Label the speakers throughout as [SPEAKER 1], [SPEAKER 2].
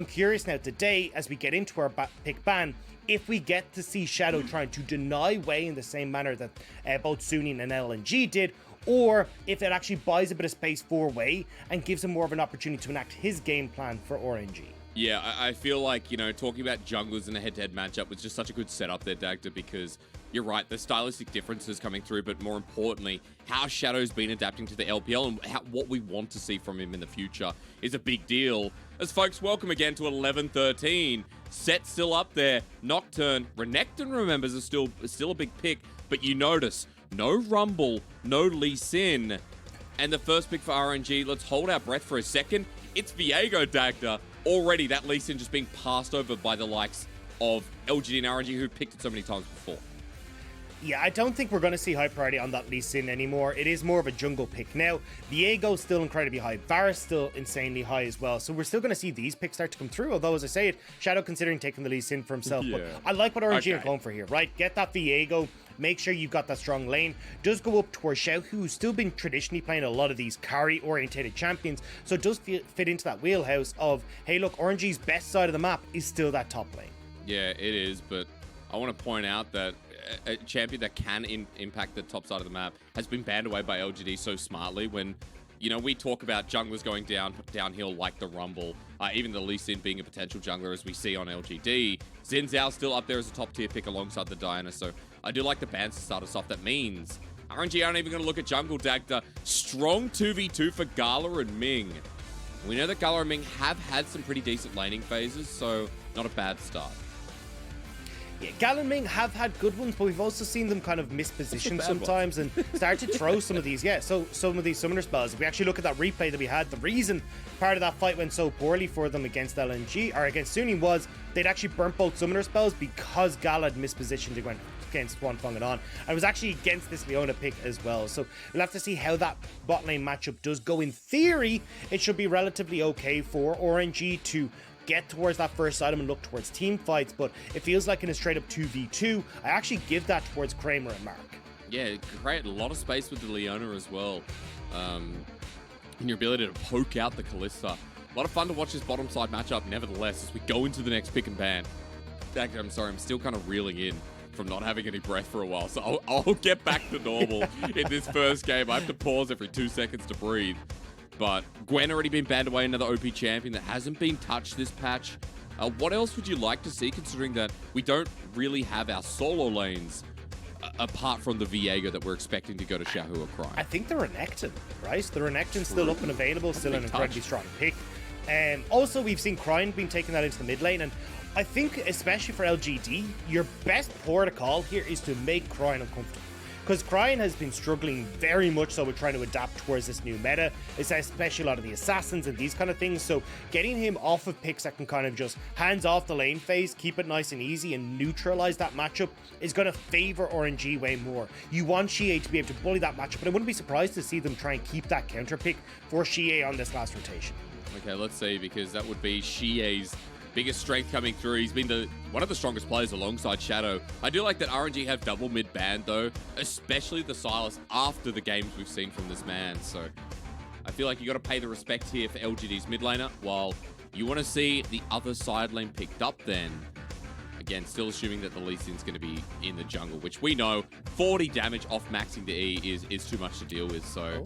[SPEAKER 1] I'm curious now today, as we get into our pick ban, if we get to see Shadow trying to deny Wei in the same manner that both Sunin and LNG did, or if it actually buys a bit of space for Wei and gives him more of an opportunity to enact his game plan for RNG.
[SPEAKER 2] Yeah, I feel like, you know, talking about junglers in a head-to-head matchup was just such a good setup there, Dagda, because you're right, the stylistic differences coming through, but more importantly, how Shadow's been adapting to the LPL and what we want to see from him in the future is a big deal. As folks, welcome again to 11-13. Set still up there. Nocturne, Renekton, remembers, is still a big pick, but you notice, no Rumble, no Lee Sin. And the first pick for RNG, let's hold our breath for a second. It's Viego, Dagda. Already that Lee Sin just being passed over by the likes of LGD and RNG, who picked it so many times before.
[SPEAKER 1] Yeah, I don't think we're going to see high priority on that Lee Sin anymore. It is more of a jungle pick now. Viego's still incredibly high. Varus still insanely high as well. So we're still going to see these picks start to come through. Although, as I say it, Shadow considering taking the Lee Sin for himself. Yeah. But I like what RNG are going for here, right? Get that Viego. Make sure you've got that strong lane. Does go up towards Xiao, who's still been traditionally playing a lot of these carry-orientated champions. So it does fit into that wheelhouse of, hey, look, RNG's best side of the map is still that top lane.
[SPEAKER 2] Yeah, it is, but I want to point out that a champion that can impact the top side of the map has been banned away by LGD so smartly when, you know, we talk about junglers going downhill like the Rumble, even the Lee Sin being a potential jungler as we see on LGD. Xin Zhao still up there as a top tier pick alongside the Diana, so I do like the bans to start us off. That means RNG aren't even going to look at jungle, Dagda. Strong 2v2 for Gala and Ming. We know that Gala and Ming have had some pretty decent laning phases, so not a bad start.
[SPEAKER 1] Yeah, Gala and Ming have had good ones, but we've also seen them kind of misposition sometimes and start to throw some of these, some of these summoner spells. If we actually look at that replay that we had, the reason part of that fight went so poorly for them against LNG, or against Suning, was they'd actually burnt both summoner spells because Gala had mispositioned against One Fung and On. I was actually against this Leona pick as well, so we'll have to see how that bot lane matchup does go. In theory, it should be relatively okay for RNG to get towards that first item and look towards team fights, but it feels like in a straight up 2v2, I actually give that towards Kramer and Mark.
[SPEAKER 2] Yeah, create a lot of space with the Leona as well. And your ability to poke out the Kalista. A lot of fun to watch this bottom side matchup, nevertheless, as we go into the next pick and ban. I'm sorry, I'm still kind of reeling in from not having any breath for a while, so I'll get back to normal in this first game. I have to pause every 2 seconds to breathe. But Gwen already been banned away, another OP champion that hasn't been touched this patch. What else would you like to see, considering that we don't really have our solo lanes apart from the Viego that we're expecting to go to Xiaohu or Crime?
[SPEAKER 1] I think the Renekton, right? The Renekton's still up and available, still an incredibly strong pick. Also, we've seen Crime being taken that into the mid lane, and I think, especially for LGD, your best protocol here is to make Crime uncomfortable. Because Cryin has been struggling very much so with trying to adapt towards this new meta, especially a lot of the assassins and these kind of things. So getting him off of picks that can kind of just hands off the lane phase, keep it nice and easy, and neutralize that matchup is going to favor RNG way more. You want Xie to be able to bully that matchup, but I wouldn't be surprised to see them try and keep that counter pick for Xie on this last rotation.
[SPEAKER 2] Okay, let's see, because that would be Xie's biggest strength coming through. He's been one of the strongest players alongside Shadow. I do like that RNG have double mid ban though, especially the Sylas after the games we've seen from this man. So I feel like you got to pay the respect here for LGD's mid laner, while you want to see the other side lane picked up then. Again, still assuming that the Lee Sin's going to be in the jungle, which we know 40 damage off maxing the E is too much to deal with. So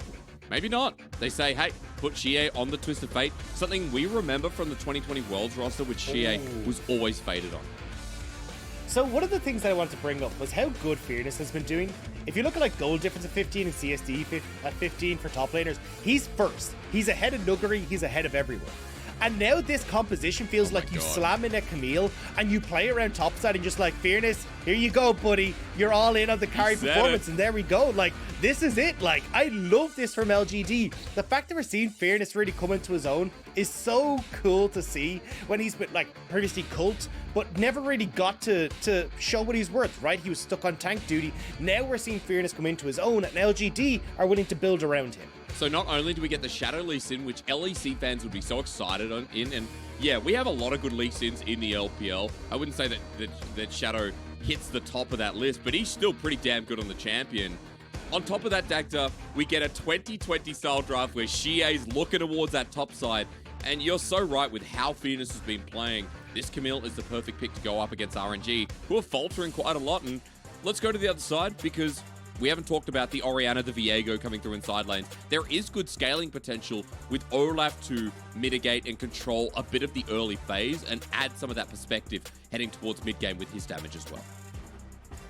[SPEAKER 2] maybe not. They say, hey, put Xie on the Twist of Fate. Something we remember from the 2020 Worlds roster, which Xie was always faded on.
[SPEAKER 1] So one of the things that I wanted to bring up was how good Fearness has been doing. If you look at like gold difference at 15 and CSD at 15 for top laners, he's first. He's ahead of Nuggery. He's ahead of everyone. And now this composition feels like you slam in a Camille and you play around topside and just like, Fearness, here you go, buddy. You're all in on the carry performance, and there we go. Like, this is it. Like, I love this from LGD. The fact that we're seeing Fearness really come into his own is so cool to see, when he's been like previously cult, but never really got to show what he's worth, right? He was stuck on tank duty. Now we're seeing Fearness come into his own, and LGD are willing to build around him.
[SPEAKER 2] So not only do we get the Shadow Lee Sin, which LEC fans would be so excited in, and yeah, we have a lot of good Lee Sins in the LPL. I wouldn't say that Shadow hits the top of that list, but he's still pretty damn good on the champion. On top of that, Dagda, we get a 2020 style draft where Xie's looking towards that top side. And you're so right with how Phoenix has been playing. This Camille is the perfect pick to go up against RNG, who are faltering quite a lot. And let's go to the other side, because we haven't talked about the Orianna, the Viego coming through inside lanes. There is good scaling potential with Olaf to mitigate and control a bit of the early phase and add some of that perspective heading towards mid-game with his damage as well.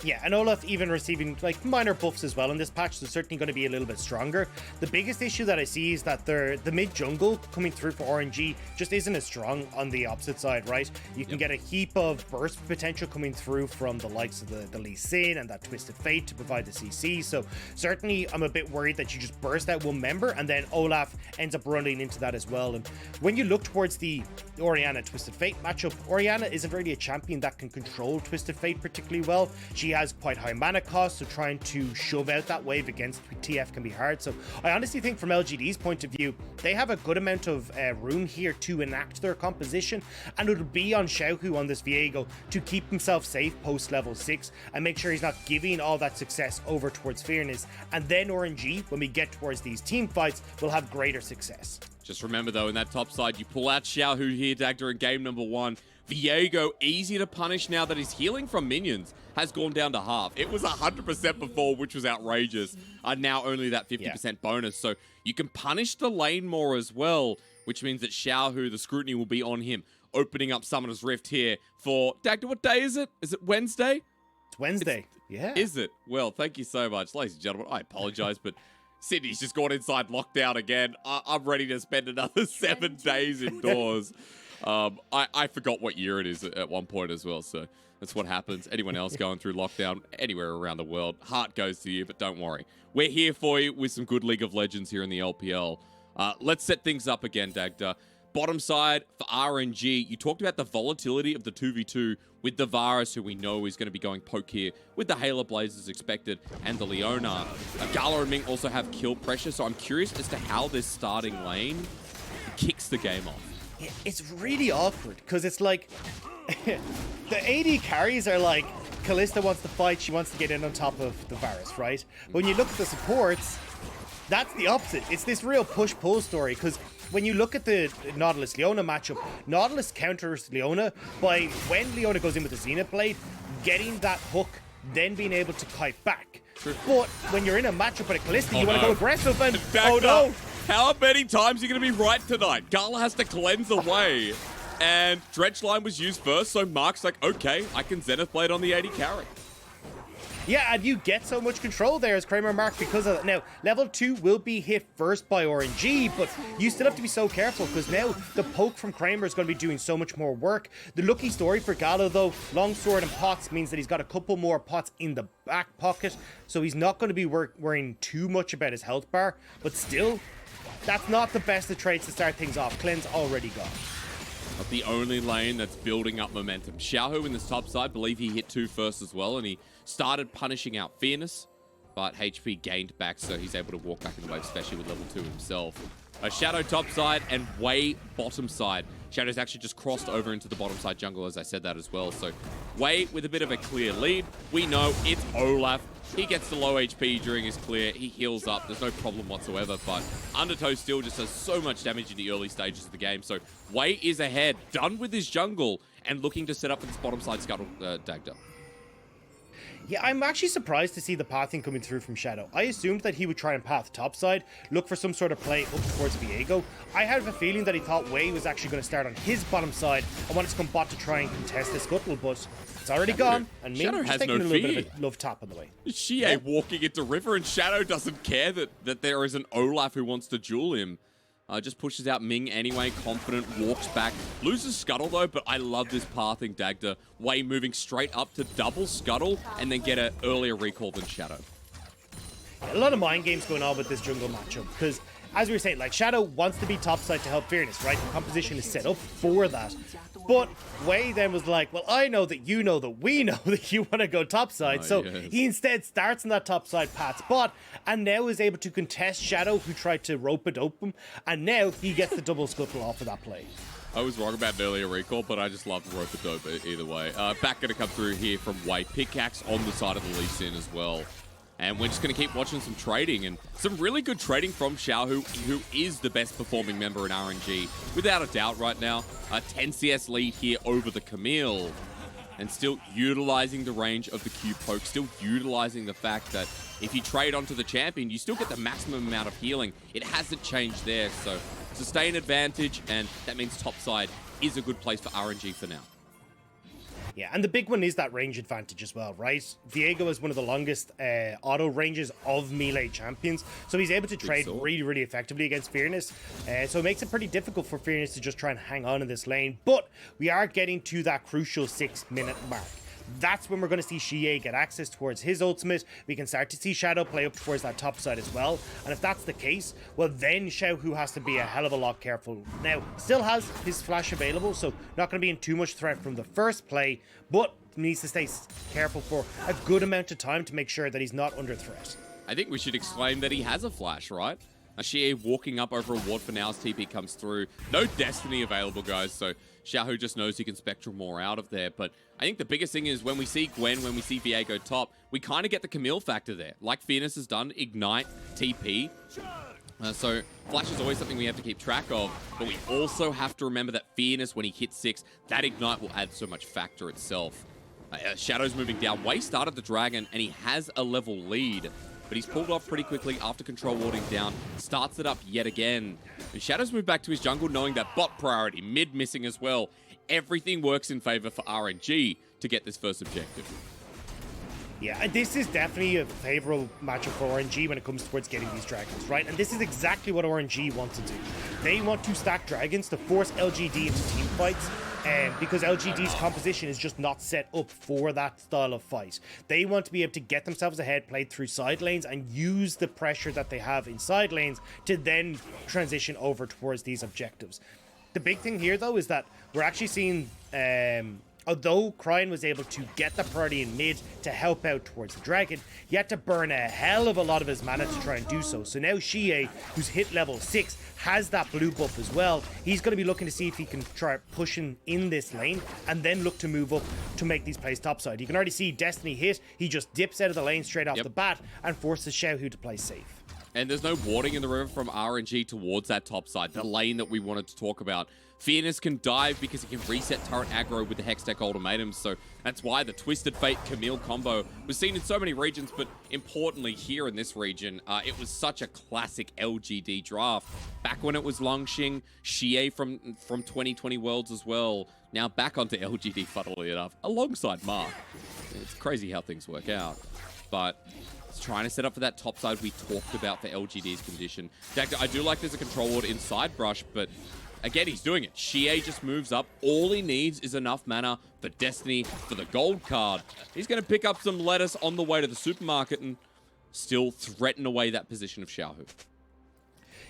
[SPEAKER 1] Yeah, and Olaf even receiving like minor buffs as well in this patch, so certainly going to be a little bit stronger. The biggest issue that I see is that the mid jungle coming through for RNG just isn't as strong on the opposite side, right? You can get a heap of burst potential coming through from the likes of the Lee Sin and that Twisted Fate to provide the CC. So certainly I'm a bit worried that you just burst out one member and then Olaf ends up running into that as well. And when you look towards the Orianna Twisted Fate matchup, Orianna isn't really a champion that can control Twisted Fate particularly well. She has quite high mana cost, so trying to shove out that wave against TF can be hard. So I honestly think from LGD's point of view, they have a good amount of room here to enact their composition, and it'll be on Xiaohu on this Viego to keep himself safe post level 6 and make sure he's not giving all that success over towards Fearness. And then RNG, when we get towards these team fights, will have greater success.
[SPEAKER 2] Just remember though, in that top side, you pull out Xiaohu here, Dagda, in game number 1. Viego, easy to punish now that his healing from minions has gone down to half. It was 100% before, which was outrageous. Now only that 50% bonus. So you can punish the lane more as well, which means that Xiaohu, the scrutiny will be on him. Opening up Summoner's Rift here for... Dagda, what day is it? Is it Wednesday?
[SPEAKER 1] It's Wednesday. Yeah.
[SPEAKER 2] Is it? Well, thank you so much. Ladies and gentlemen, I apologize, but Sydney's just gone inside lockdown again. I'm ready to spend another 7 days indoors. I forgot what year it is at one point as well, so that's what happens. Anyone else going through lockdown anywhere around the world, heart goes to you, but don't worry. We're here for you with some good League of Legends here in the LPL. Let's set things up again, Dagda. Bottom side for RNG, you talked about the volatility of the 2v2 with the Varus, who we know is going to be going poke here, with the Halo Blaze as expected, and the Leona. Gala and Ming also have kill pressure, so I'm curious as to how this starting lane kicks the game off.
[SPEAKER 1] It's really awkward because it's like the AD carries are like, Kalista wants to fight, she wants to get in on top of the Varus, right? But when you look at the supports, that's the opposite. It's this real push-pull story, because when you look at the Nautilus-Leona matchup, Nautilus counters Leona by, when Leona goes in with the Zenith Blade, getting that hook, then being able to kite back. But when you're in a matchup with a Kalista, you want to go aggressive and, oh no!
[SPEAKER 2] How many times are you going to be right tonight? Gala has to cleanse away. And Dredgeline was used first, so Mark's like, okay, I can Zenith Blade on the AD carry.
[SPEAKER 1] Yeah, and you get so much control there as Kramer Mark because of that. Now, level 2 will be hit first by RNG, but you still have to be so careful because now the poke from Kramer is going to be doing so much more work. The lucky story for Gala, though, longsword and pots means that he's got a couple more pots in the back pocket, so he's not going to be worrying too much about his health bar, but still, that's not the best of trades to start things off. Cleanse already gone.
[SPEAKER 2] Not the only lane that's building up momentum. Xiaohu in this top side, believe he hit 2 first as well, and he started punishing out Fearness, but HP gained back, so he's able to walk back in the wave, especially with level 2 himself. A Shadow top side and Wei bottom side. Shadow's actually just crossed over into the bottom side jungle, as I said that as well. So Wei with a bit of a clear lead. We know it's Olaf. He gets the low HP during his clear. He heals up. There's no problem whatsoever. But Undertow still just does so much damage in the early stages of the game. So Wei is ahead, done with his jungle, and looking to set up for this bottom side scuttle, Dagda.
[SPEAKER 1] Yeah, I'm actually surprised to see the pathing coming through from Shadow. I assumed that he would try and path topside, look for some sort of play up towards Viego. I have a feeling that he thought Wei was actually going to start on his bottom side and wanted to come bot to try and contest the scuttle, but it's already gone, and maybe just taking a little bit of a love tap on the way.
[SPEAKER 2] Xie walking into river, and Shadow doesn't care that there is an Olaf who wants to duel him. Just pushes out Ming anyway, confident, walks back. Loses Scuttle though, but I love this pathing, Dagda. Wei moving straight up to double Scuttle and then get an earlier recall than Shadow.
[SPEAKER 1] A lot of mind games going on with this jungle matchup, because as we were saying, like, Shadow wants to be topside to help Fearness, right? The composition is set up for that. But Wei then was like, well, I know that you know that we know that you want to go topside. He instead starts in that topside path spot and now is able to contest Shadow, who tried to rope-a-dope him. And now he gets the double scuttle off of that play.
[SPEAKER 2] I was wrong about an earlier recall, but I just love the rope-a-dope either way. Back going to come through here from Wei. Pickaxe on the side of the Lee Sin as well. And we're just going to keep watching some trading, and some really good trading from Xiao, who is the best performing member in RNG, without a doubt right now. A 10 CS lead here over the Camille. And still utilizing the range of the Q poke, still utilizing the fact that if you trade onto the champion, you still get the maximum amount of healing. It hasn't changed there, so sustain advantage, and that means topside is a good place for RNG for now.
[SPEAKER 1] Yeah, and the big one is that range advantage as well, right? Viego is one of the longest auto ranges of melee champions, so he's able to trade really, really effectively against Fearness. So it makes it pretty difficult for Fearness to just try and hang on in this lane, but we are getting to that crucial 6-minute mark. That's when we're going to see Xie get access towards his ultimate. We can start to see Shadow play up towards that top side as well. And if that's the case, well then Xiaohu has to be a hell of a lot careful. Now, still has his flash available, so not going to be in too much threat from the first play, but needs to stay careful for a good amount of time to make sure that he's not under threat.
[SPEAKER 2] I think we should exclaim that he has a flash, right? Xie walking up over a ward for now as TP comes through. No Destiny available, guys, so Xiaohu just knows he can Spectral more out of there. But I think the biggest thing is when we see Gwen, when we see Viego top, we kind of get the Camille factor there. Like Fearness has done, Ignite, TP. So Flash is always something we have to keep track of, but we also have to remember that Fearness, when he hits 6, that Ignite will add so much factor itself. Shadow's moving down. Wei started the Dragon, and he has a level lead. But he's pulled off pretty quickly after control warding down, starts it up yet again. And Shadow's moved back to his jungle knowing that bot priority, mid missing as well. Everything works in favor for RNG to get this first objective.
[SPEAKER 1] Yeah, and this is definitely a favorable matchup for RNG when it comes towards getting these dragons, right? And this is exactly what RNG want to do. They want to stack dragons to force LGD into team fights, because LGD's composition is just not set up for that style of fight. They want to be able to get themselves ahead, play through side lanes, and use the pressure that they have in side lanes to then transition over towards these objectives. The big thing here, though, is that we're actually seeing... although Cryin was able to get the priority in mid to help out towards the dragon, he had to burn a hell of a lot of his mana to try and do so. So now Xie, who's hit level 6, has that blue buff as well. He's going to be looking to see if he can try pushing in this lane and then look to move up to make these plays topside. You can already see Destiny hit. He just dips out of the lane straight off the bat and forces Xiaohu to play safe.
[SPEAKER 2] And there's no warding in the river from RNG towards that top side, the lane that we wanted to talk about. Fearness can dive because he can reset turret aggro with the Hextech ultimatums, so that's why the Twisted Fate Camille combo was seen in so many regions, but importantly here in this region, it was such a classic LGD draft. Back when it was Longxing, Xie from 2020 Worlds as well, now back onto LGD, funnily enough, alongside Mark. It's crazy how things work out, but... trying to set up for that top side we talked about for LGD's condition. Dacta, I do like there's a control ward inside Brush, but again, he's doing it. Xie just moves up. All he needs is enough mana for Destiny, for the gold card. He's going to pick up some lettuce on the way to the supermarket and still threaten away that position of Xiaohu.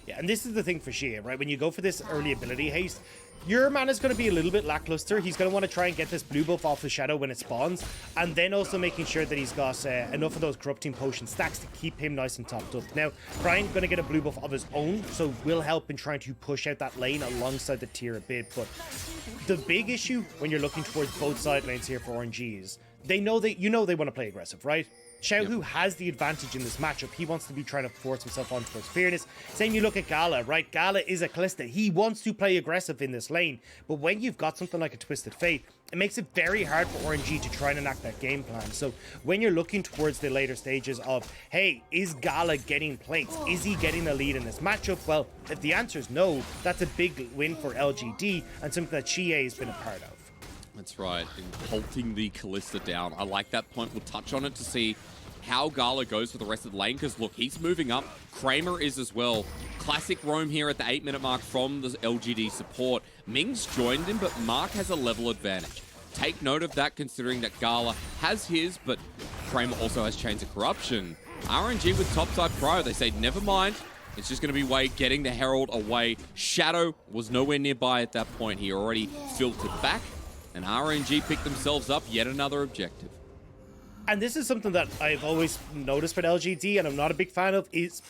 [SPEAKER 1] Yeah, and this is the thing for Xie, right? When you go for this early ability haste, your mana's going to be a little bit lackluster. He's going to want to try and get this blue buff off the Shadow when it spawns, and then also making sure that he's got enough of those corrupting potion stacks to keep him nice and topped up. Now, Brian going to get a blue buff of his own, so will help in trying to push out that lane alongside the tier a bit, but the big issue when you're looking towards both side lanes here for RNG is they know they want to play aggressive, right? Xiaohu has the advantage in this matchup. He wants to be trying to force himself on towards Fearness. Same you look at Gala, right? Gala is a Callista. He wants to play aggressive in this lane. But when you've got something like a Twisted Fate, it makes it very hard for RNG to try and enact that game plan. So when you're looking towards the later stages of, hey, is Gala getting plates? Is he getting a lead in this matchup? Well, if the answer is no, that's a big win for LGD and something that Xie has been a part of.
[SPEAKER 2] That's right, in halting the Callista down. I like that point. We'll touch on it to see how Gala goes for the rest of the lane, because look, he's moving up. Kramer is as well. Classic roam here at the 8-minute mark from the LGD support. Ming's joined him, but Mark has a level advantage. Take note of that, considering that Gala has his, but Kramer also has Chains of Corruption. RNG with topside prior, they say, never mind. It's just going to be Wei getting the Herald away. Shadow was nowhere nearby at that point. He already filtered back, and RNG picked themselves up yet another objective.
[SPEAKER 1] And this is something that I've always noticed with LGD, and I'm not a big fan of, is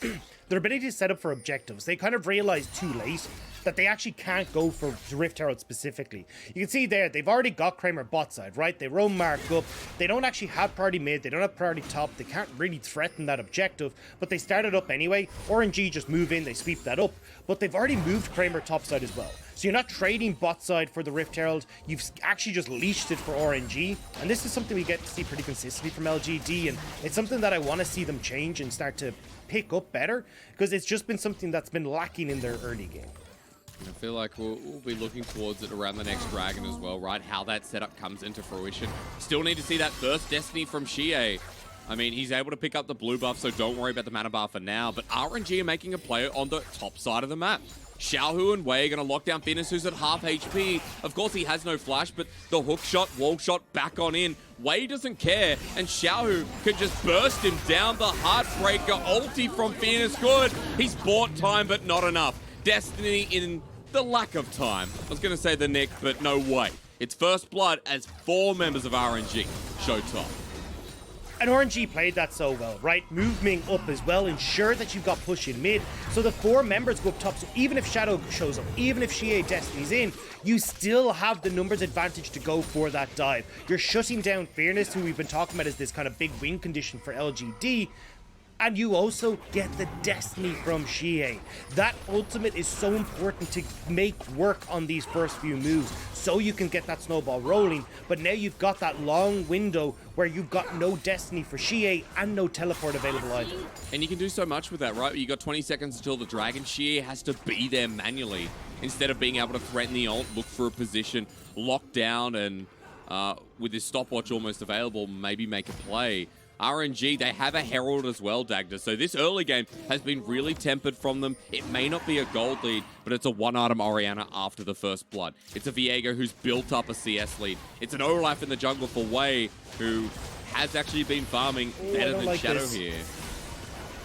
[SPEAKER 1] their ability to set up for objectives. They kind of realize too late that they actually can't go for Rift Herald specifically. You can see there, they've already got Kramer bot side, right? They roam Mark up. They don't actually have priority mid. They don't have priority top. They can't really threaten that objective, but they started up anyway. RNG just move in, they sweep that up, but they've already moved Kramer top side as well. So you're not trading bot side for the Rift Herald. You've actually just leashed it for RNG. And this is something we get to see pretty consistently from LGD. And it's something that I want to see them change and start to pick up better, because it's just been something that's been lacking in their early game.
[SPEAKER 2] I feel like we'll be looking towards it around the next Dragon as well, right? How that setup comes into fruition. Still need to see that first Destiny from Xie. I mean, he's able to pick up the blue buff, so don't worry about the mana bar for now. But RNG are making a play on the top side of the map. Xiaohu and Wei are going to lock down Fitness, who's at half HP. Of course, he has no flash, but the hook shot, wall shot, back on in. Wei doesn't care, and Xiaohu can just burst him down. The Heartbreaker ulti from Fitness, good. He's bought time, but not enough. Destiny in the lack of time. I was going to say the Nick, but no way. It's first blood as 4 members of RNG show top.
[SPEAKER 1] And RNG played that so well, right? Moving up as well, ensure that you've got push in mid, so the 4 members go up top, so even if Shadow shows up, even if Xie Destiny's in, you still have the numbers advantage to go for that dive. You're shutting down Fearness, who we've been talking about as this kind of big win condition for LGD, and you also get the Destiny from Xie. That ultimate is so important to make work on these first few moves, so you can get that snowball rolling. But now you've got that long window where you've got no Destiny for Xie and no teleport available either.
[SPEAKER 2] And you can do so much with that, right? You got 20 seconds until the Dragon. Xie has to be there manually instead of being able to threaten the ult, look for a position, lock down, and with his stopwatch almost available, maybe make a play. RNG, they have a Herald as well, Dagda. So this early game has been really tempered from them. It may not be a gold lead, but it's a 1-item Orianna after the first blood. It's a Viego who's built up a CS lead. It's an Olaf in the jungle for Wei, who has actually been farming better than Shadow here.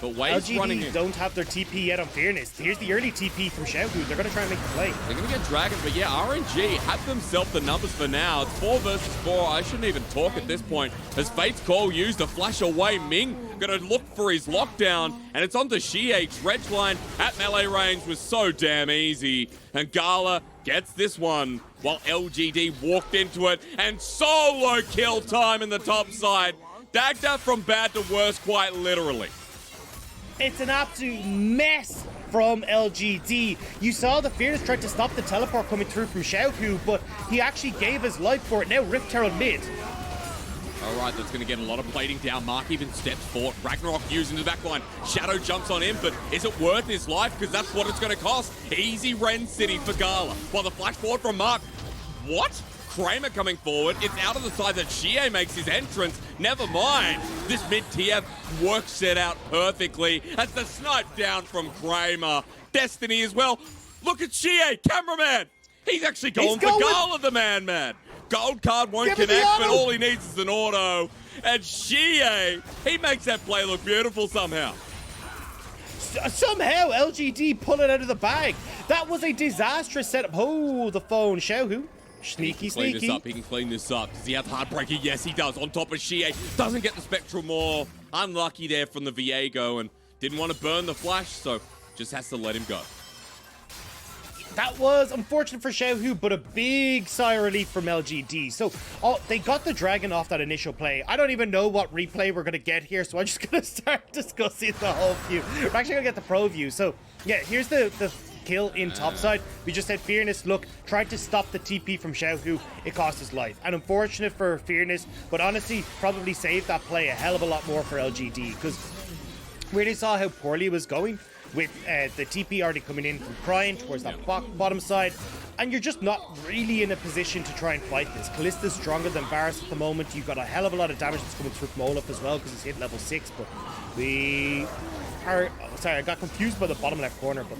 [SPEAKER 2] But Wei's running
[SPEAKER 1] LGD don't have their TP yet on Fearness. Here's the early TP from Xiaohu. They're going to try and make the play.
[SPEAKER 2] They're going to get Dragon, but yeah, RNG have themselves the numbers for now. It's 4 versus 4. I shouldn't even talk at this point. As Fate's Call used to flash away, Ming going to look for his lockdown, and it's onto Xie. Dredge line at melee range was so damn easy. And Gala gets this one while LGD walked into it, and solo kill time in the top side. Dagda from bad to worse, quite literally.
[SPEAKER 1] It's an absolute mess from LGD. You saw the Fearless tried to stop the teleport coming through from Xiaohu, but he actually gave his life for it. Now Rift Herald mid.
[SPEAKER 2] All right, that's going to get a lot of plating down. Mark even steps forward. Ragnarok using the backline. Shadow jumps on him, but is it worth his life? Because that's what it's going to cost. Easy Ren City for Gala. While the flash forward from Mark. What? Kramer coming forward. It's out of the side that Xie makes his entrance. Never mind. This mid-tier works it out perfectly as the snipe down from Kramer. Destiny as well. Look at Xie, cameraman. He's actually going for Gala, the man. Gold card won't connect, but all he needs is an auto. And Xie, he makes that play look beautiful somehow.
[SPEAKER 1] Somehow, LGD pull it out of the bag. That was a disastrous setup. Oh, the phone. Xiaohu. Sneaky.
[SPEAKER 2] He can clean this up. Does he have Heartbreaker? Yes, he does. On top of Xie. Doesn't get the Spectral Maw. Unlucky there from the Viego and didn't want to burn the flash, so just has to let him go.
[SPEAKER 1] That was unfortunate for Xiaohu, but a big sigh of relief from LGD. So they got the Dragon off that initial play. I don't even know what replay we're going to get here, so I'm just going to start discussing the whole view. We're actually going to get the pro view. So, yeah, here's the kill in topside. We just had Fearness, look, tried to stop the TP from Xiaohu. It cost his life. And unfortunate for Fearness, but honestly, probably saved that play a hell of a lot more for LGD, because we really saw how poorly it was going with the TP already coming in from Crying towards that bottom side, and you're just not really in a position to try and fight this. Kallista's stronger than Varus at the moment. You've got a hell of a lot of damage that's coming through from Olaf as well, because he's hit level 6, but we are... sorry, I got confused by the bottom left corner, but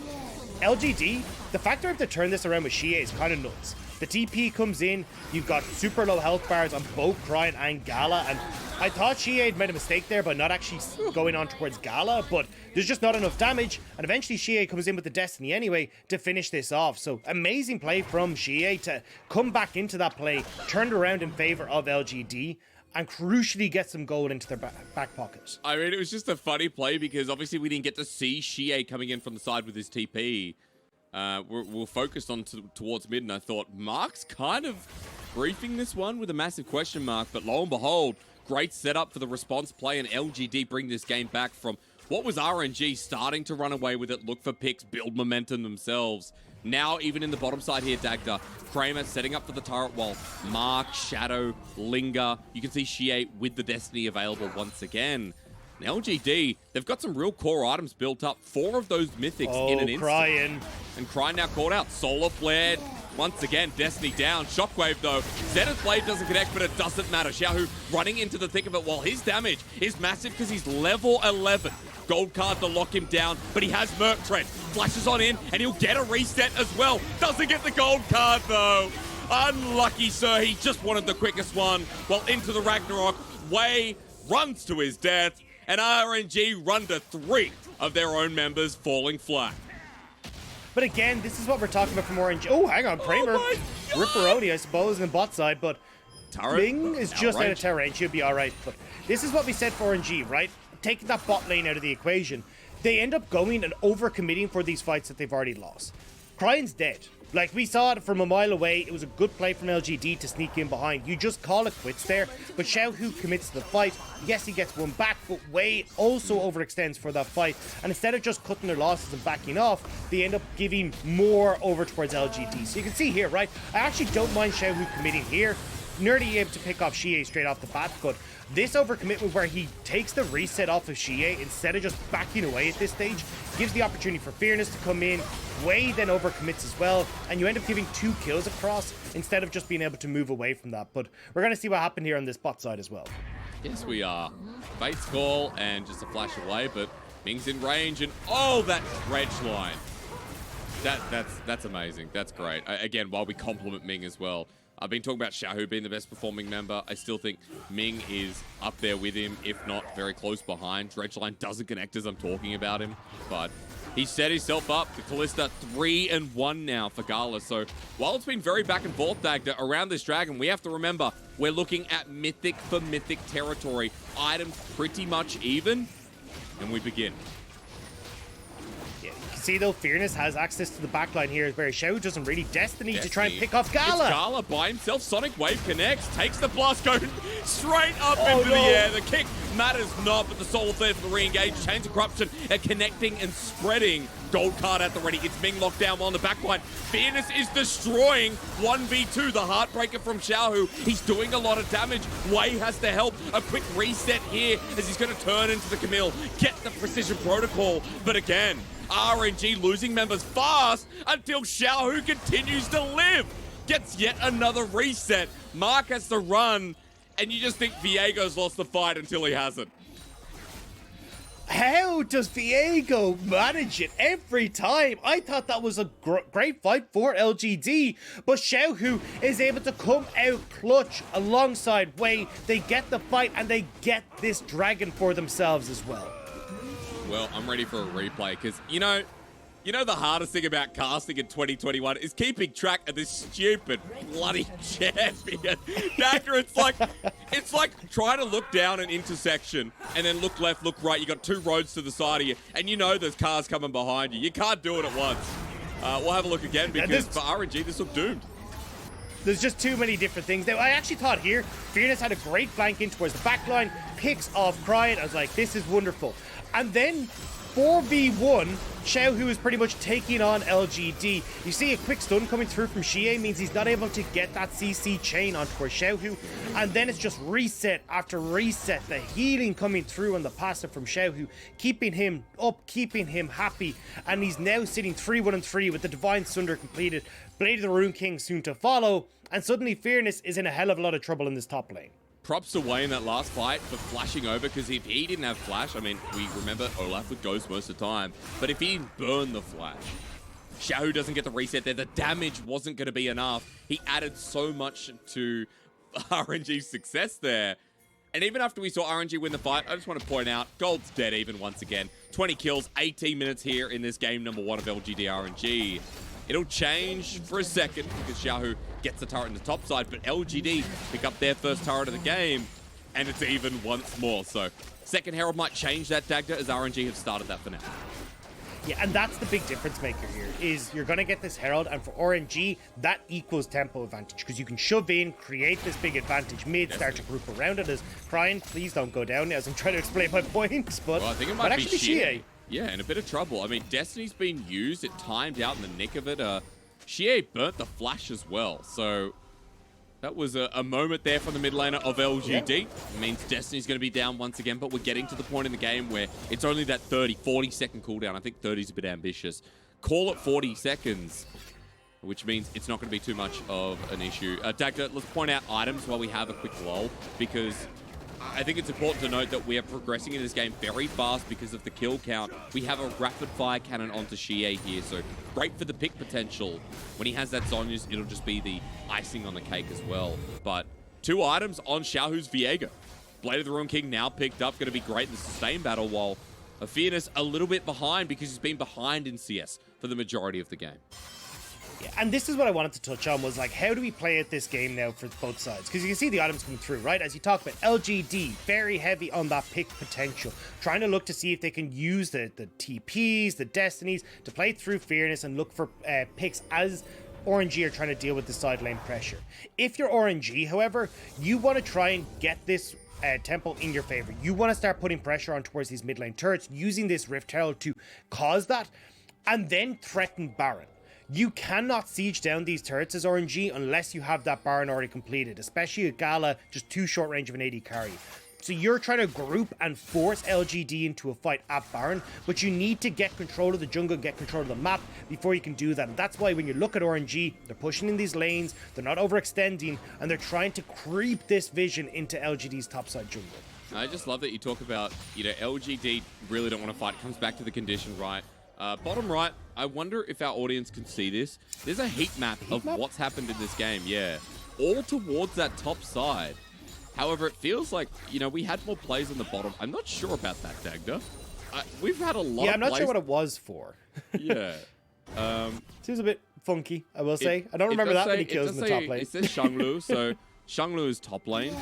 [SPEAKER 1] LGD, the fact they have to turn this around with Xie is kind of nuts. The TP comes in, you've got super low health bars on both Crying and Gala, and I thought Xie had made a mistake there by not actually going on towards Gala, but there's just not enough damage, and eventually Xie comes in with the Destiny anyway to finish this off. So amazing play from Xie to come back into that play, turned around in favor of LGD, and crucially get some gold into their back pocket.
[SPEAKER 2] I mean, it was just a funny play because obviously we didn't get to see Xie coming in from the side with his TP. we're focused on towards mid, and I thought Mark's kind of briefing this one with a massive question mark, but lo and behold, great setup for the response play, and LGD bring this game back from what was RNG starting to run away with it, look for picks, build momentum themselves. Now, even in the bottom side here, Dagda, Kramer setting up for the turret wall. Mark, Shadow, Linger. You can see Shie with the Destiny available once again. And LGD, they've got some real core items built up. 4 of those mythics in an instant.
[SPEAKER 1] Crying.
[SPEAKER 2] And Crying now called out. Solar flared. Once again, Destiny down. Shockwave, though. Zenith's blade doesn't connect, but it doesn't matter. Xiaohu running into the thick of it while his damage is massive because he's level 11. Gold card to lock him down, but he has Merc Tread. Flashes on in, and he'll get a reset as well. Doesn't get the gold card, though. Unlucky, sir. He just wanted the quickest one. Well, into the Ragnarok. Wei runs to his death, and RNG run to 3 of their own members falling flat.
[SPEAKER 1] But again, this is what we're talking about from RNG. Oh, hang on, Kramer. Ripperoni, I suppose, in the bot side, but Ming is just out of tower range. He'll be all right. But this is what we said for RNG, right? Taking that bot lane out of the equation. They end up going and over-committing for these fights that they've already lost. Crying's dead. Like, we saw it from a mile away. It was a good play from LGD to sneak in behind. You just call it quits there. But Xiaohu commits to the fight. Yes, he gets one back, but Wei also overextends for that fight. And instead of just cutting their losses and backing off, they end up giving more over towards LGD. So you can see here, right? I actually don't mind Xiaohu committing here. Nearly able to pick off Shie straight off the bat, but this overcommitment where he takes the reset off of Shie instead of just backing away at this stage gives the opportunity for Fearness to come in. Wei then overcommits as well, and you end up giving 2 kills across instead of just being able to move away from that. But we're going to see what happened here on this bot side as well.
[SPEAKER 2] Yes, we are. Fate's call and just a flash away, but Ming's in range, and oh, that dredge line. That's amazing. That's great. Again, while we compliment Ming as well. I've been talking about Xiaohu being the best performing member. I still think Ming is up there with him, if not very close behind. Dredgeline doesn't connect as I'm talking about him, but he set himself up. The Kalista 3-1 now for Gala. So while it's been very back and forth, Dagda, around this dragon, we have to remember we're looking at mythic for mythic territory. Items pretty much even, and we begin.
[SPEAKER 1] See, though, Fearness has access to the backline here, where Xiao doesn't really. Destiny to try and pick off Gala.
[SPEAKER 2] It's Gala by himself. Sonic Wave connects, takes the blast cone straight up into the air. The kick matters not, but the soul flare for the re-engage. Chains of Corruption are connecting and spreading. Gold card at the ready. It's Ming locked down on the backline. Fearness is destroying 1v2. The Heartbreaker from Xiaohu. He's doing a lot of damage. Wei has to help. A quick reset here as he's going to turn into the Camille. Get the Precision Protocol. But again, RNG losing members fast until Xiaohu continues to live. Gets yet another reset. Mark has to run, and you just think Viego's lost the fight until he hasn't.
[SPEAKER 1] How does Viego manage it every time? I thought that was a great fight for LGD, but Xiaohu is able to come out clutch alongside Wei. They get the fight, and they get this dragon for themselves as well.
[SPEAKER 2] Well, I'm ready for a replay because, you know the hardest thing about casting in 2021 is keeping track of this stupid bloody champion. Dagger, it's like trying to look down an intersection and then look left, look right. You got 2 roads to the side of you, and you know there's cars coming behind you. You can't do it at once. We'll have a look again because for RNG, this looked doomed.
[SPEAKER 1] There's just too many different things. Now, I actually thought here, Fearness had a great flank in towards the backline, picks off Crying. I was like, this is wonderful. And then 4v1, Xiaohu is pretty much taking on LGD. You see a quick stun coming through from Xie means he's not able to get that CC chain on towards Xiaohu. And then it's just reset after reset. The healing coming through on the passive from Xiaohu, keeping him up, keeping him happy. And he's now sitting 3-1-3 with the Divine Sunder completed. Blade of the Rune King soon to follow. And suddenly Fearness is in a hell of a lot of trouble in this top lane.
[SPEAKER 2] Props to Wei in that last fight for flashing over, because if he didn't have flash, I mean, we remember Olaf would Ghost most of the time, but if he didn't burn the flash, Xiaohu doesn't get the reset there. The damage wasn't going to be enough. He added so much to RNG's success there. And even after we saw RNG win the fight, I just want to point out, Gold's dead even once again. 20 kills, 18 minutes here in this game number 1 of LGD RNG. It'll change for a second because Xiaohu gets the turret in the top side, but LGD pick up their first turret of the game, and it's even once more. So second Herald might change that, Dagda, as RNG have started that for now.
[SPEAKER 1] Yeah, and that's the big difference maker here, is you're going to get this Herald, and for RNG, that equals tempo advantage, because you can shove in, create this big advantage mid, start to group around it. As Crying, please don't go down as I'm trying to explain my point, but
[SPEAKER 2] well, I think it might be
[SPEAKER 1] actually Shie.
[SPEAKER 2] Yeah, in a bit of trouble. I mean, Destiny's been used, it timed out in the nick of it. Shie burnt the flash as well, so that was a moment there from the mid laner of LGD. It means Destiny's going to be down once again, but we're getting to the point in the game where it's only that 40 second cooldown. I think 30 is a bit ambitious. Call it 40 seconds, which means it's not going to be too much of an issue. Dagda, let's point out items while we have a quick lull, because I think it's important to note that we are progressing in this game very fast because of the kill count. We have a rapid fire cannon onto Shie here, so great for the pick potential. When he has that Zhonya's, it'll just be the icing on the cake as well. But 2 items on Xiaohu's Viega. Blade of the Ruin King now picked up, going to be great in the sustain battle, while Fearness a little bit behind because he's been behind in CS for the majority of the game.
[SPEAKER 1] Yeah, and this is what I wanted to touch on, was like, how do we play at this game now for both sides? Because you can see the items coming through, right? As you talk about, LGD, very heavy on that pick potential, trying to look to see if they can use the TPs, the Destinies, to play through Fearness and look for picks as RNG are trying to deal with the side lane pressure. If you're RNG, however, you want to try and get this tempo in your favor. You want to start putting pressure on towards these mid lane turrets, using this Rift Herald to cause that, and then threaten Baron. You cannot siege down these turrets as RNG unless you have that Baron already completed, especially at Gala, just too short range of an AD carry. So you're trying to group and force LGD into a fight at Baron, but you need to get control of the jungle, get control of the map before you can do that. And that's why when you look at RNG, they're pushing in these lanes, they're not overextending, and they're trying to creep this vision into LGD's topside jungle.
[SPEAKER 2] I just love that you talk about, LGD really don't want to fight. It comes back to the condition, right? Bottom right, I wonder if our audience can see this. There's a heat map of what's happened in this game, yeah. All towards that top side. However, it feels like, we had more plays on the bottom. I'm not sure about that, Dagda. We've had a lot of
[SPEAKER 1] Yeah, I'm not
[SPEAKER 2] plays.
[SPEAKER 1] sure what it was for.
[SPEAKER 2] Yeah.
[SPEAKER 1] Seems a bit funky, I will say. I don't remember that many kills in the top lane.
[SPEAKER 2] It says Shanglu, so Shanglu is top lane.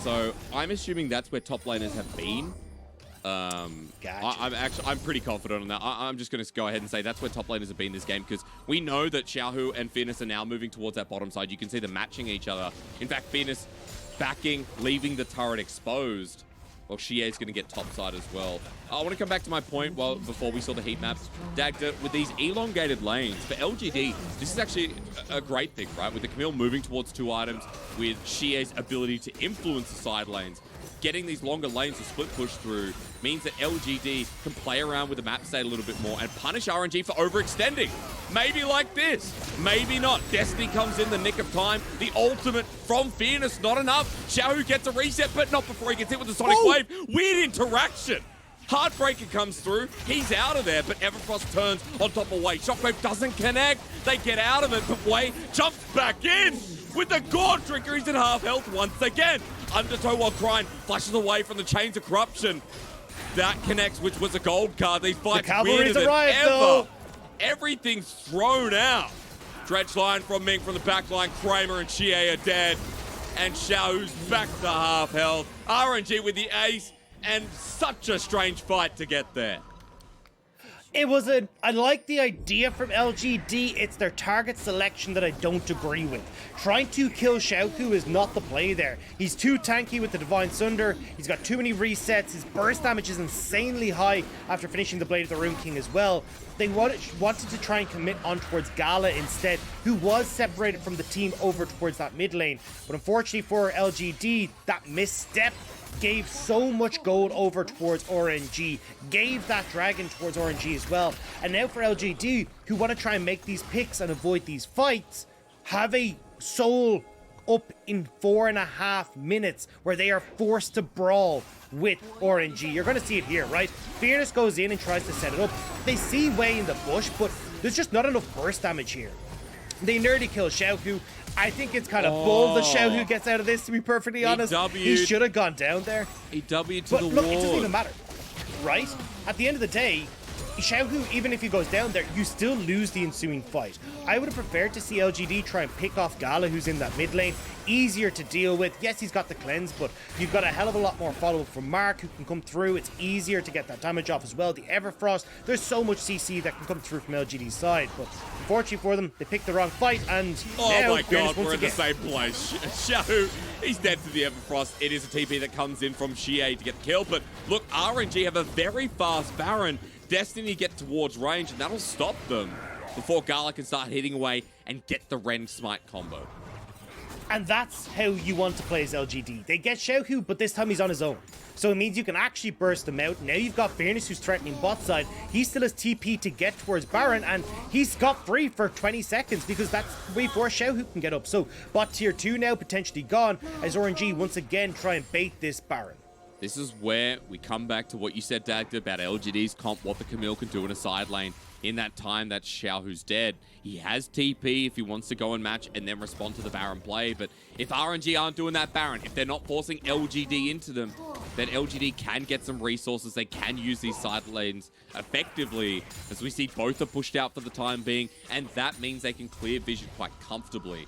[SPEAKER 2] So I'm assuming that's where top laners have been.
[SPEAKER 1] Gotcha.
[SPEAKER 2] I'm pretty confident on that. I'm just going to go ahead and say that's where top laners have been this game, because we know that Xiaohu and Fearness are now moving towards that bottom side. You can see them matching each other. In fact, Fearness backing, leaving the turret exposed. Well, Shie is going to get top side as well. I want to come back to my point before we saw the heat maps. Dagda, with these elongated lanes, for LGD, this is actually a great thing, right? With the Camille moving towards 2 items, with Shie's ability to influence the side lanes, getting these longer lanes to split push through means that LGD can play around with the map state a little bit more and punish RNG for overextending. Maybe like this, maybe not. Destiny comes in the nick of time. The ultimate from Fearness, not enough. Xiaohu gets a reset, but not before he gets hit with the Sonic Wave. Weird interaction. Heartbreaker comes through. He's out of there, but Everfrost turns on top of Wei. Shockwave doesn't connect. They get out of it, but Wei jumps back in with the Gore Drinker. He's at half health once again. Undertow while Crying flashes away from the Chains of Corruption. That connects, which was a gold card. These fights weirder than ever. Though. Everything's thrown out. Dredge line from Ming from the back line. Kramer and Shie are dead. And Xiaohu's back to half health. RNG with the ace. And such a strange fight to get there.
[SPEAKER 1] I like the idea from LGD. It's their target selection that I don't agree with. Trying to kill Xiaohu is not the play there. He's too tanky with the Divine Sunder. He's got too many resets. His burst damage is insanely high after finishing the Blade of the Ruin King as well. They wanted to try and commit on towards Gala instead, who was separated from the team over towards that mid lane. But unfortunately for LGD, that misstep gave so much gold over towards RNG, gave that dragon towards RNG as well. And now for LGD, who want to try and make these picks and avoid these fights, have a soul up in 4.5 minutes where they are forced to brawl with RNG. You're going to see it here, right? Fearness goes in and tries to set it up. They see Wei in the bush, but there's just not enough burst damage here. They nearly kill Xiaohu. I think it's kind of bold that Xiaohu gets out of this, to be perfectly honest. He should have gone down there.
[SPEAKER 2] He W'd to
[SPEAKER 1] but
[SPEAKER 2] the
[SPEAKER 1] look,
[SPEAKER 2] wall.
[SPEAKER 1] it doesn't even matter, right? At the end of the day, Xiaohu, even if he goes down there, you still lose the ensuing fight. I would have preferred to see LGD try and pick off Gala, who's in that mid lane. Easier to deal with. Yes, he's got the cleanse, but you've got a hell of a lot more follow-up from Mark, who can come through. It's easier to get that damage off as well. The Everfrost, there's so much CC that can come through from LGD's side, but unfortunately for them, they picked the wrong fight, and
[SPEAKER 2] oh my god, we're in the same place. Xiaohu, he's dead to the Everfrost. It is a TP that comes in from Xie to get the kill, but look, RNG have a very fast Baron. Destiny get towards range, and that'll stop them before Gala can start hitting away and get the Ren Smite combo.
[SPEAKER 1] And that's how you want to play as LGD. They get Xiaohu, but this time he's on his own. So it means you can actually burst him out. Now you've got Fairness, who's threatening bot side. He still has TP to get towards Baron, and he's got free for 20 seconds because that's before Xiaohu can get up. So bot tier 2 now potentially gone as RNG once again try and bait this Baron.
[SPEAKER 2] This is where we come back to what you said, Dagda, about LGD's comp, what the Camille can do in a side lane. In that time that Xiaohu's dead, he has TP if he wants to go and match and then respond to the Baron play. But if RNG aren't doing that Baron, if they're not forcing LGD into them, then LGD can get some resources. They can use these side lanes effectively, as we see both are pushed out for the time being, and that means they can clear vision quite comfortably.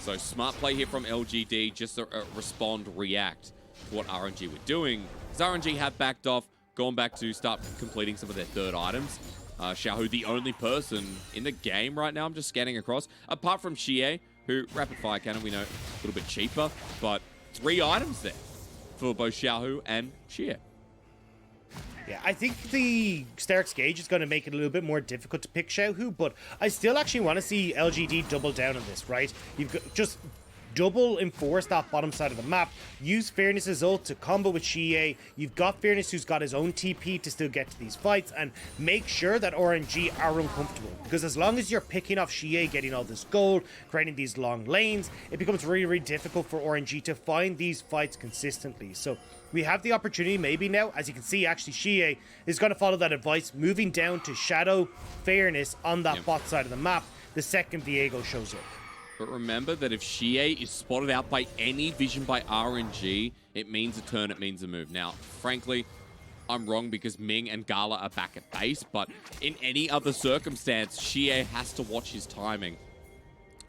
[SPEAKER 2] So smart play here from LGD, just to respond, react to what RNG were doing. As RNG have backed off, gone back to start completing some of their third items. Xiaohu, the only person in the game right now, I'm just scanning across, apart from Xie, who, rapid fire cannon, we know, a little bit cheaper, but 3 items there for both Xiaohu and Xie.
[SPEAKER 1] Yeah, I think the Sterix gauge is going to make it a little bit more difficult to pick Xiaohu, but I still actually want to see LGD double down on this, right? You've got just double enforce that bottom side of the map. Use Fairness's ult to combo with Xie. You've got Fairness, who's got his own TP to still get to these fights, and make sure that RNG are uncomfortable. Because as long as you're picking off Xie, getting all this gold, creating these long lanes, it becomes really, really difficult for RNG to find these fights consistently. So we have the opportunity maybe now. As you can see, actually, Xie is going to follow that advice, moving down to shadow Fairness on that bot side of the map the second Viego shows up.
[SPEAKER 2] But remember that if Xie is spotted out by any vision by RNG, it means a turn, it means a move. Now, frankly, I'm wrong because Ming and Gala are back at base, but in any other circumstance, Xie has to watch his timing.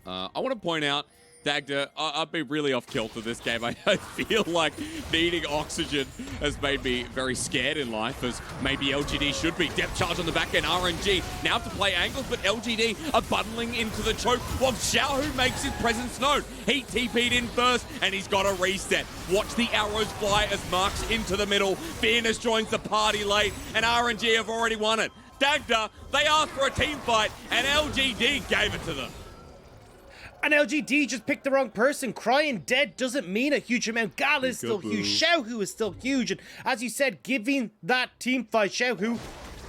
[SPEAKER 2] I want to point out, Dagda, I've been really off kilter this game. I feel like needing oxygen has made me very scared in life, as maybe LGD should be. Depth charge on the back end, RNG now to play angles, but LGD are bundling into the choke while Xiaohu makes his presence known. He TP'd in first, and he's got a reset. Watch the arrows fly as Mark's into the middle. Fairness joins the party late, and RNG have already won it. Dagda, they asked for a team fight, and LGD gave it to them.
[SPEAKER 1] And LGD just picked the wrong person. Crying dead doesn't mean a huge amount. Gala is still huge. Xiaohu is still huge. And as you said, giving that team fight, Xiaohu,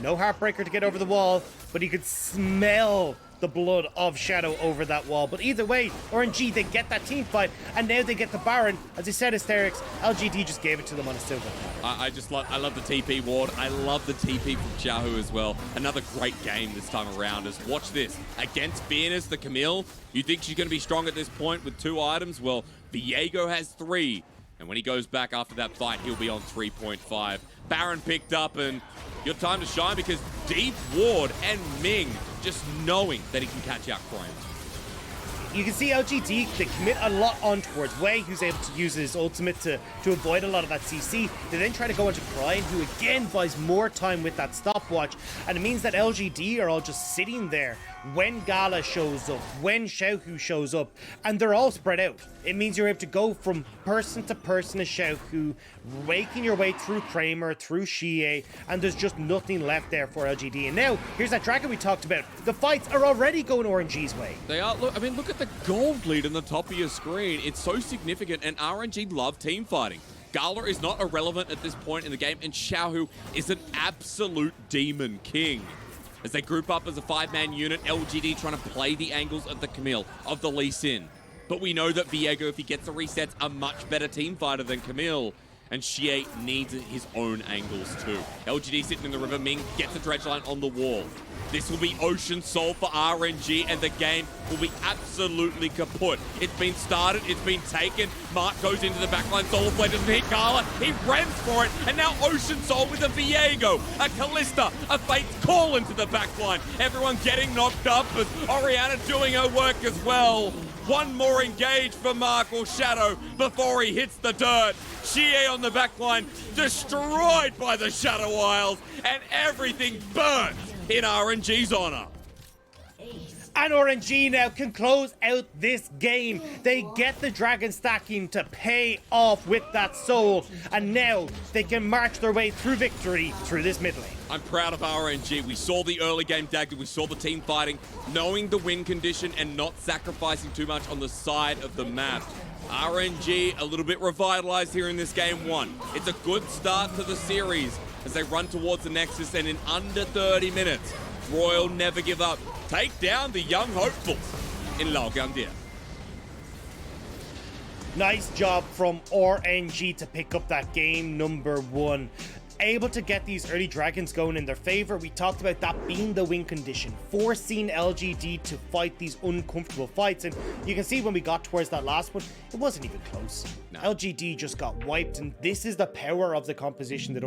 [SPEAKER 1] no heartbreaker to get over the wall, but he could smell the blood of Shadow over that wall. But either way, RNG, they get that team fight, and now they get the Baron. As I said, Asterix, LGD just gave it to them on a silver.
[SPEAKER 2] I love the TP ward. I love the TP from Xiaohu as well. Another great game this time around. As watch this against Fairness, the Camille. You think she's going to be strong at this point with 2 items? Well, Viego has 3. And when he goes back after that fight, he'll be on 3.5. Baron picked up, and your time to shine because Deep Ward and Ming just knowing that he can catch out Crane.
[SPEAKER 1] You can see LGD, they commit a lot on towards Wei, who's able to use his ultimate to avoid a lot of that CC. They then try to go into Crane, who again buys more time with that stopwatch, and it means that LGD are all just sitting there when Gala shows up, when Xiaohu shows up, and they're all spread out. It means you're able to go from person to person as Xiaohu, making your way through Kramer, through Xie, and there's just nothing left there for LGD. And now, here's that dragon we talked about. The fights are already going RNG's way.
[SPEAKER 2] They are. Look, I mean, look at the gold lead on the top of your screen. It's so significant, and RNG love team fighting. Gala is not irrelevant at this point in the game, and Xiaohu is an absolute demon king. As they group up as a 5-man unit, LGD trying to play the angles of the Camille, of the Lee Sin. But we know that Viego, if he gets the resets, a much better team fighter than Camille. And Xie needs his own angles too. LGD sitting in the river, Ming gets the dredge line on the wall. This will be Ocean Soul for RNG, and the game will be absolutely kaput. It's been started, it's been taken. Mark goes into the backline, Soul Flare doesn't hit Gala, he rams for it, and now Ocean Soul with a Viego, a Callista, a Fate's Call into the backline. Everyone getting knocked up, but Oriana doing her work as well. One more engage for Mark or Shadow before he hits the dirt. Chie on the backline, destroyed by the Shadow Isles, and everything burnt in RNG's honor.
[SPEAKER 1] And RNG now can close out this game. They get the dragon stacking to pay off with that soul, and now they can march their way through victory through this mid lane.
[SPEAKER 2] I'm proud of RNG. We saw the early game dagger, we saw the team fighting, knowing the win condition and not sacrificing too much on the side of the map. RNG a little bit revitalized here in this game one. It's a good start to the series as they run towards the Nexus, and in under 30 minutes, Royal never give up. Take down the young hopefuls in Laogandia.
[SPEAKER 1] Nice job from RNG to pick up that game number one. Able to get these early dragons going in their favor. We talked about that being the win condition, forcing LGD to fight these uncomfortable fights, and you can see when we got towards that last one, it wasn't even close. No. LGD just got wiped, and this is the power of the composition that